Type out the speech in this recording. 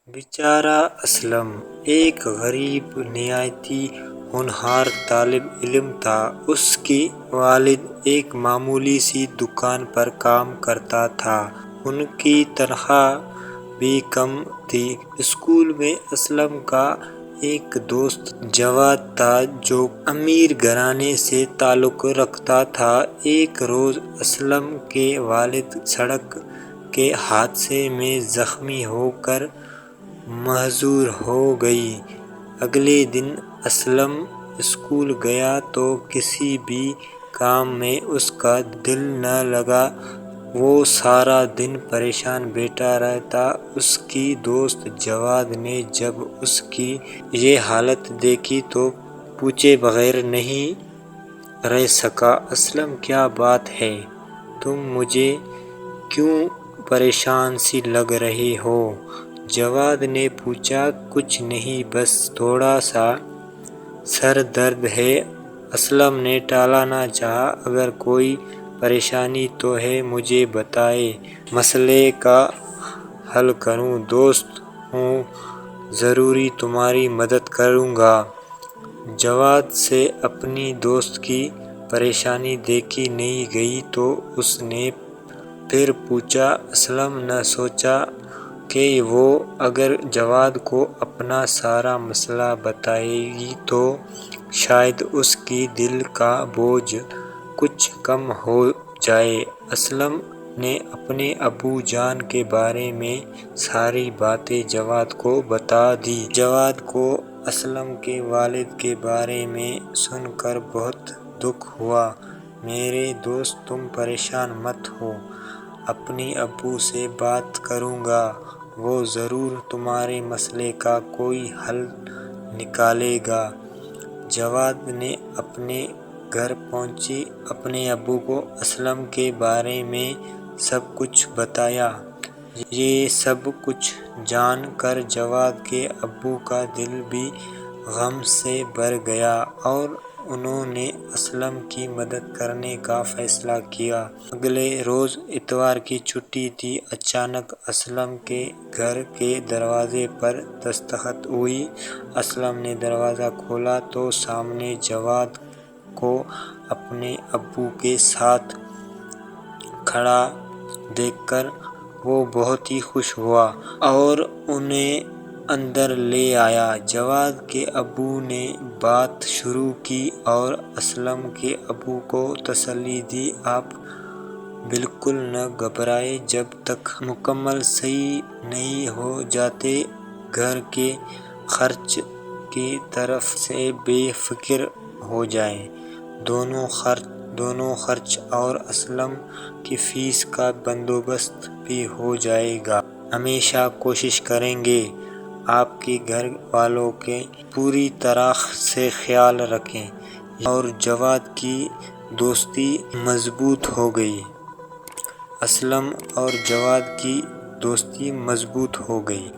بیچارہ اسلم ایک غریب نہایتی ہونہار طالب علم تھا۔ اس کے والد ایک معمولی سی دکان پر کام کرتا تھا۔ ان کی تنخواہ بھی کم تھی۔ اسکول میں اسلم کا ایک دوست جواد تھا جو امیر گھرانے سے تعلق رکھتا تھا۔ ایک روز اسلم کے والد سڑک کے حادثے میں زخمی ہو کر معذور ہو گئے۔ اگلے دن اسلم اسکول گیا تو کسی بھی کام میں اس کا دل نہ لگا۔ وہ سارا دن پریشان بیٹھا رہتا۔ اس کے دوست جواد نے جب اس کی یہ حالت دیکھی تو پوچھے بغیر نہیں رہ سکا، اسلم کیا بات ہے؟ تم مجھے کیوں پریشان سی لگ رہے ہو؟ جواد نے پوچھا۔ کچھ نہیں، بس تھوڑا سا سر درد ہے۔ اسلم نے ٹالنا نہ چاہا۔ اگر کوئی پریشانی تو ہے مجھے بتائیں، مسئلے کا حل کروں۔ دوست ہوں، ضرور تمہاری مدد کروں گا۔ جواد سے اپنی دوست کی پریشانی دیکھی نہیں گئی تو اس نے پھر پوچھا۔ اسلم نے سوچا کہ وہ اگر جواد کو اپنا سارا مسئلہ بتائے گی تو شاید اس کے دل کا بوجھ کچھ کم ہو جائے۔ اسلم نے اپنے ابو جان کے بارے میں ساری باتیں جواد کو بتا دیں۔ جواد کو اسلم کے والد کے بارے میں سن کر بہت دکھ ہوا۔ میرے دوست، تم پریشان مت ہو، اپنے ابو سے بات کروں گا، وہ ضرور تمہارے مسئلے کا کوئی حل نکالے گا۔ جواد نے اپنے گھر پہنچے اپنے ابو کو اسلم کے بارے میں سب کچھ بتایا۔ یہ سب کچھ جان کر جواد کے ابو کا دل بھی غم سے بھر گیا اور انہوں نے اسلم کی مدد کرنے کا فیصلہ کیا۔ اگلے روز اتوار کی چھٹی تھی۔ اچانک اسلم کے گھر کے دروازے پر دستک ہوئی۔ اسلم نے دروازہ کھولا تو سامنے جواد کو اپنے ابو کے ساتھ کھڑا دیکھ کر وہ بہت ہی خوش ہوا اور انہیں اندر لے آیا۔ جواد کے ابو نے بات شروع کی اور اسلم کے ابو کو تسلی دی۔ آپ بالکل نہ گھبرائیں، جب تک مکمل صحیح نہیں ہو جاتے گھر کے خرچ کی طرف سے بے فکر ہو جائیں۔ دونوں خرچ اور اسلم کی فیس کا بندوبست بھی ہو جائے گا۔ ہمیشہ کوشش کریں گے آپ کے گھر والوں کا پوری طرح سے خیال رکھیں۔ اور جواد کی دوستی مضبوط ہو گئی۔ اسلم اور جواد کی دوستی مضبوط ہو گئی۔